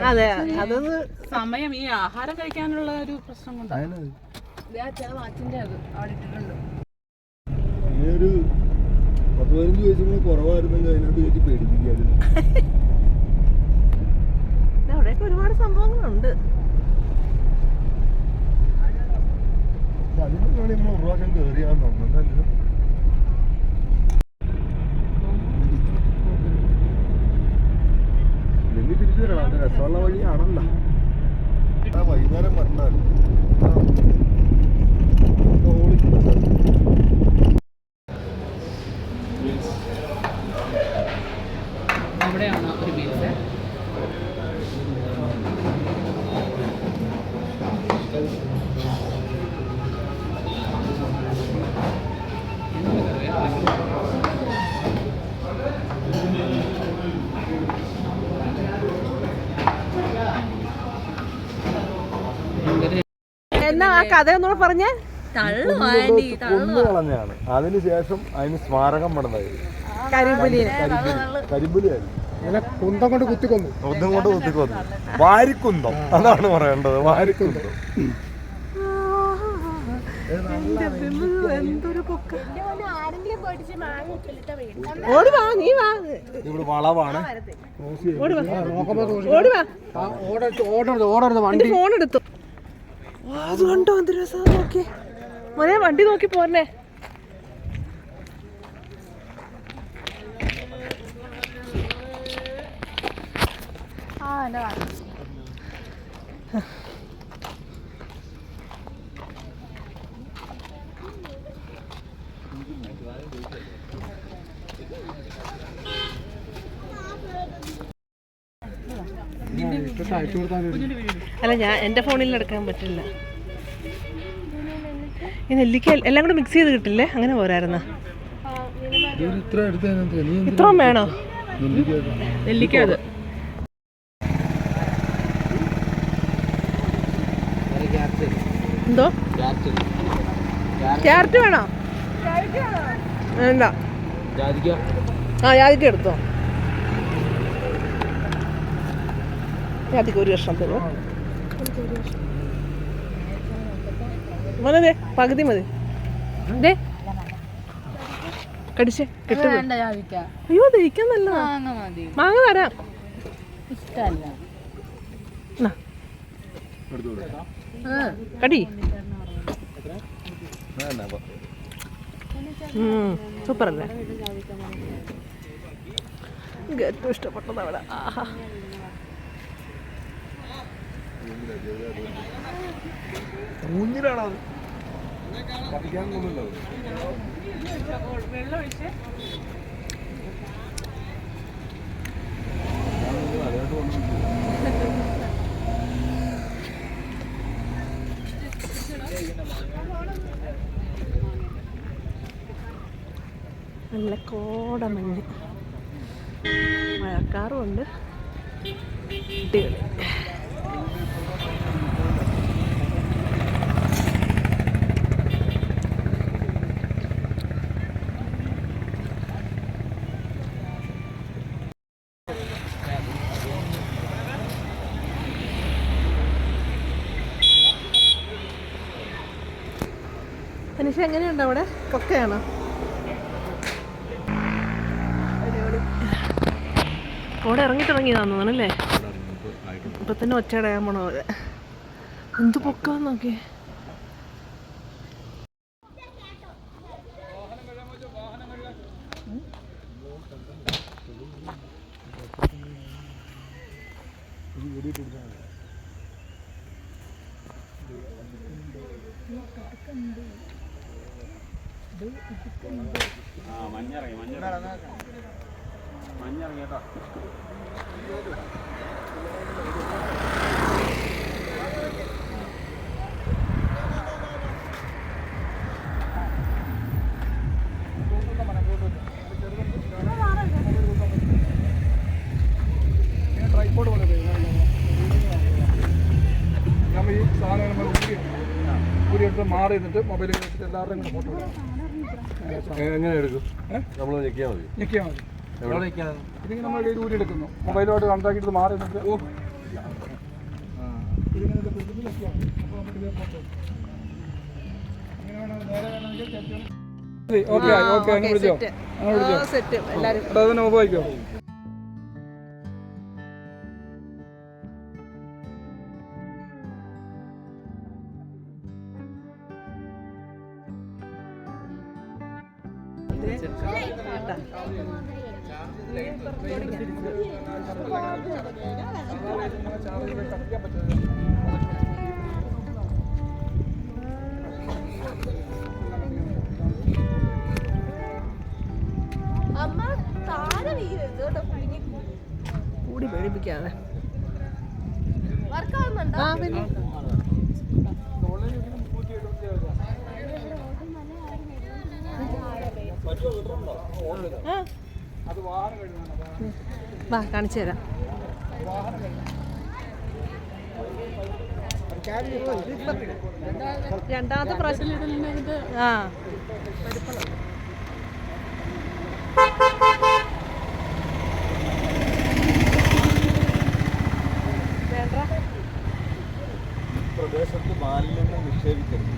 അതെ, അതൊന്ന് സമയം ഈ ആഹാരം കഴിക്കാനുള്ള ഒരു പ്രശ്നം കൊണ്ടാണ്. വാച്ചിന്റെ അത് അവിടെ ഇട്ടിട്ടുണ്ട്. ഒരു 10-15 വയസ്സുകൾ കുറവായിരുന്നെങ്കിൽ അതിനകത്ത് കയറ്റി പേടിപ്പിക്കായിരുന്നു. അവിടെയൊക്കെ ഒരുപാട് സംഭവങ്ങളുണ്ട്. അതിന് വേണ്ടി നമ്മൾ ഒരു പ്രാവശ്യം കയറിയാന്ന് തോന്നുന്നു. ഇല്ലെങ്കിൽ തിരിച്ചു വരണം. അത് രസമുള്ള വഴിയാണല്ലോ. വൈകുന്നേരം വന്നാൽ അവിടെയാണ് ഒരു ബീച്ച്. എന്നാ ആ കഥ ഒന്നുകൂടെ പറഞ്ഞേ. കളഞ്ഞാണ്. അതിനുശേഷം അതിന് സ്മാരകം പണിതായി. കരിമ്പുലിയായിരുന്നു. കുന്തം കൊണ്ട് കുത്തിക്കൊന്നു. വാരിക്കുന്തം, അതാണ് പറയേണ്ടത്. വാരിക്കുന്തം. ഇവിടെ വളവാണ്. ഫോൺ എടുത്തു. അത് കണ്ടോ എന്ത് രസം. നോക്കി മോനെ, വണ്ടി നോക്കി പോരണേ. അല്ല, ഞാൻ എൻ്റെ ഫോണിൽ എടുക്കാൻ പറ്റില്ല. ഈ നെല്ലിക്ക എല്ലാം കൂടെ മിക്സ് ചെയ്ത് കിട്ടില്ലേ? അങ്ങനെ പോരായിരുന്ന. ഇത്രയും വേണോ നെല്ലിക്ക? അത് എന്തോ ക്യാരറ്റ് വേണോ? വേണ്ട. ആ, ജാതിക്ക എടുത്തോ. ജാതിക്ക ഒരു കഷ്ണം തരുമോ? മതി, പകുതി മതി. കടിച്ചേ കിട്ടും. അയ്യോ, ദഹിക്കാൻ നല്ല. മാങ്ങ തരാം. കടി. സൂപ്പർ അല്ലേ? ഏറ്റവും ഇഷ്ടപ്പെട്ടത് അവിടെ. ആഹാ, ഊഞ്ഞിലാണത്. നല്ല കോടമഞ്ഞ്, മഴക്കാറുമുണ്ട്. കുട്ടികൾ മനുഷ്യ എങ്ങനെയുണ്ട് അവിടെ? കൊക്കയാണോ? അവിടെ ഇറങ്ങി തുടങ്ങിയതാന്ന് തോന്നണല്ലേ? ഇപ്പൊ തന്നെ ഒച്ചടയാൻ പോണ പോലെ. എന്ത് പൊക്കാന്ന് നോക്കിയേ. മഞ്ഞിറങ്ങി കേട്ടോ. ട്രൈപോഡ് പോലെ നമ്മൾ ഈ സാധനം കൂടി എടുത്ത് മാറി നിന്നിട്ട് മൊബൈലിൽ വെച്ചിട്ട് എല്ലാവരുടെയും കൂടെ ഫോട്ടോ എങ്ങനെ എടുക്കും? നമ്മൾ ഞെക്കിയാൽ മതി. ഇതിങ്ങനെ നമ്മൾ കയ്യിൽ ഊരി എടുക്കുന്നു. മൊബൈലുമായിട്ട് കണക്റ്റാക്കിയിട്ട് മാറി നിന്നിട്ട് ഇതിങ്ങനെ പിടിച്ചിലൊക്കെയാണ്. അപ്പോൾ നമുക്ക് ഇതേ ഫോട്ടോ ഇങ്ങനെ വേണം. നേരെ വേണമെങ്കിൽ ഓക്കെ അങ്ങനെ പിടിച്ചോ. അങ്ങനെ പിടിച്ചോ. സെറ്റ് എല്ലാവരും അതിനെ ഉപയോഗിക്കോ. കൂടി പേടിപ്പിക്കാതെ പിന്നെ വാ കാണിച്ചു തരാം. രണ്ടാമത്തെ പ്രാവശ്യം ആ പ്രദേശത്ത് മാലിന്യങ്ങൾ നിക്ഷേപിക്കരുത്.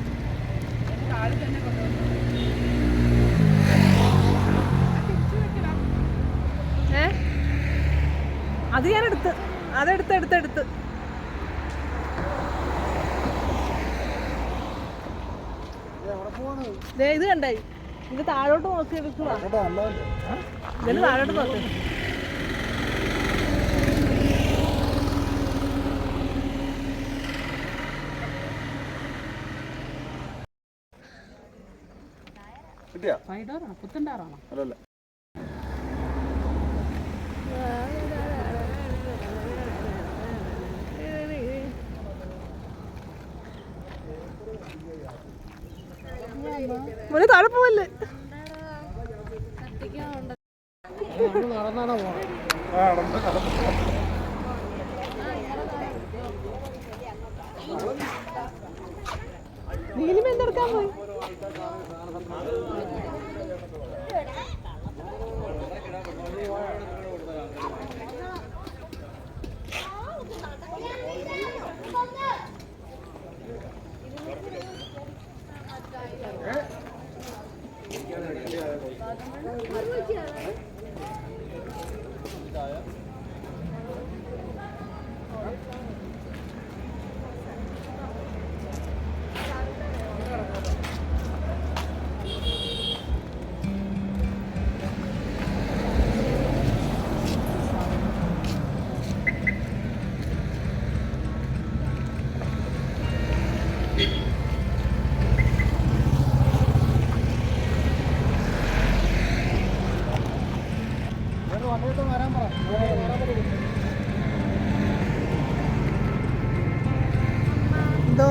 അത് ഞാൻ അതെടുത്ത് ഇത് കണ്ടായി. ഇത് താഴോട്ട് നോക്കി എടുക്കുക. ഇതിന് താഴോട്ട് നോക്ക്. കിട്ടിയാ? പുത്തൻടാറാണോ? അല്ലല്ല. മോനെ താഴെ പോവല്ലേ. നീലിമ എന്തെടുക്കാൻ പോയി? എന്തോ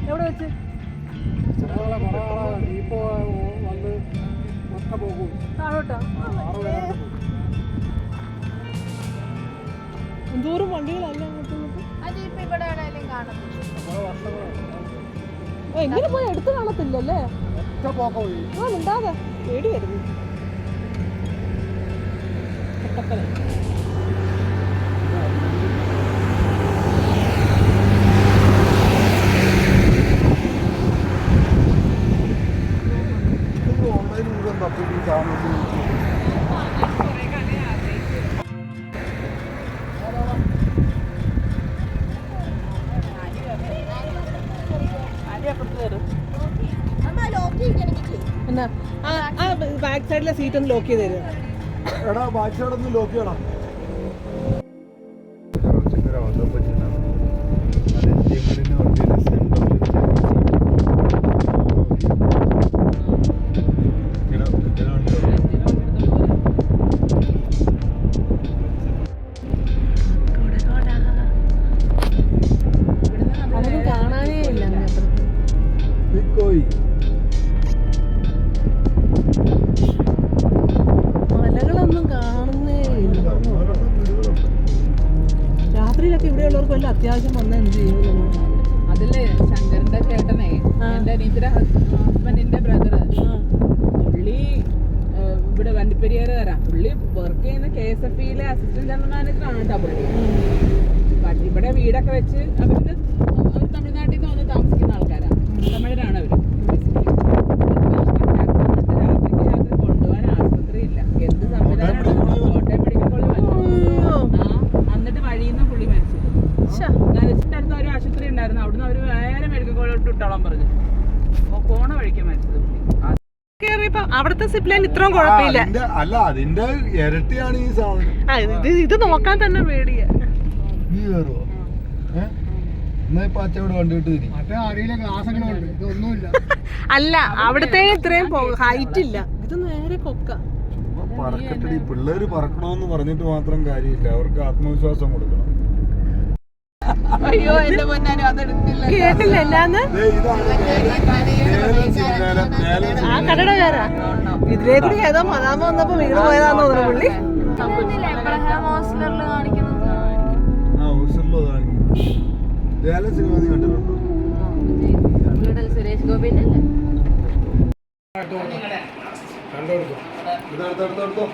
എവിടെ വെച്ച് താഴോട്ടോ? എന്തോരം വണ്ടികളല്ല എങ്ങനെ പോയി എടുത്ത് കാണത്തില്ലല്ലേ? ആ ഉണ്ടാതെ പേടി വരുന്നു. എന്നാ ആ ബാക്ക് സൈഡിലെ സീറ്റ് ഒന്ന് ലോക്ക് ചെയ്ത് തരുമോ? എടാ ബാക്ക് സൈഡ് ഒന്ന് ലോക്ക് ചെയ്യണം. വല്ല അത്യാവശ്യം വന്നാൽ എന്ത് ചെയ്യും? അതില്ലേ ശങ്കരന്റെ ചേട്ടനെ എന്റെ അനിയത്തിയുടെ ഹസ്ബൻഡിന്റെ ബ്രദർ പുള്ളി ഇവിടെ വണ്ടിപ്പെരിയാറ് തരാം. പുള്ളി വർക്ക് ചെയ്യുന്ന KSFE-യിലെ അസിസ്റ്റന്റ് ജനറൽ മാനേജറാണ് കേട്ടോ പുള്ളി. ഇവിടെ വീടൊക്കെ വെച്ച് അവർ തമിഴ്നാട്ടിൽ നിന്ന് വന്ന് താമസിക്കുന്ന ആൾക്കാരാണ്. തമിഴരാണ് അവര്. രാത്രി കൊണ്ടുപോകാൻ ആശുപത്രി ഇല്ല. എന്ത് സംവിധാനമാണ്? കോട്ടയം മെഡിക്കൽ കോളേജ് എന്നിട്ട് വഴിയിൽ നിന്ന് പുള്ളി മരിച്ചു. നരസിന്റെ അടുത്ത് ഒരു ആശുപത്രി ഉണ്ടായിരുന്നു. അവിടുന്ന് അവര് വേറെ മെഡിക്കൽ കോളേജ് ഇട്ടോളാൻ പറഞ്ഞു. പോണ വഴിക്കാൻ മരിച്ചത് പുള്ളി. അവിടുത്തെ സിപ്പ് ലൈൻ ഇത്രയും കുഴപ്പമില്ല. അല്ല അതിന്റെ ഇരട്ടിയാണ് ഈ സാധനം. ഇത് നോക്കാൻ തന്നെ പേടിയാ. നീ കയറുവോ? എന്നാ ഇപ്പൊ അച്ചവിടെ കണ്ടിട്ട് തിരി. മറ്റേ അടിയിലെ ഗ്ലാസ്സങ്ങളുണ്ട്, ഇതൊന്നുമില്ല. അല്ല അവിടുത്തെ ഇത്രയും ഹൈറ്റ് ഇല്ല. ഇത് നേരെ കൊക്ക. പറക്കട്ടടി, പിള്ളേര് പറക്കണോന്ന് പറഞ്ഞിട്ട് മാത്രം കാര്യമില്ല, അവർക്ക് ആത്മവിശ്വാസം കൊടുക്കണം. അയ്യോ എന്റെ പൊന്നാനും അതെടുത്തില്ല. കേട്ടില്ല എന്നാന്ന് ആ കടട കയറാ. ഇതിലേ കൂടി ഏതോ മനാമ വന്നപ്പോ വീട് പോയതാന്ന് തോന്നുന്നു പുള്ളി. സിനിമ നീ കണ്ടിട്ടുണ്ടോ? സുരേഷ് ഗോപിന്റെ കണ്ടോ ഇതെടുത്തോ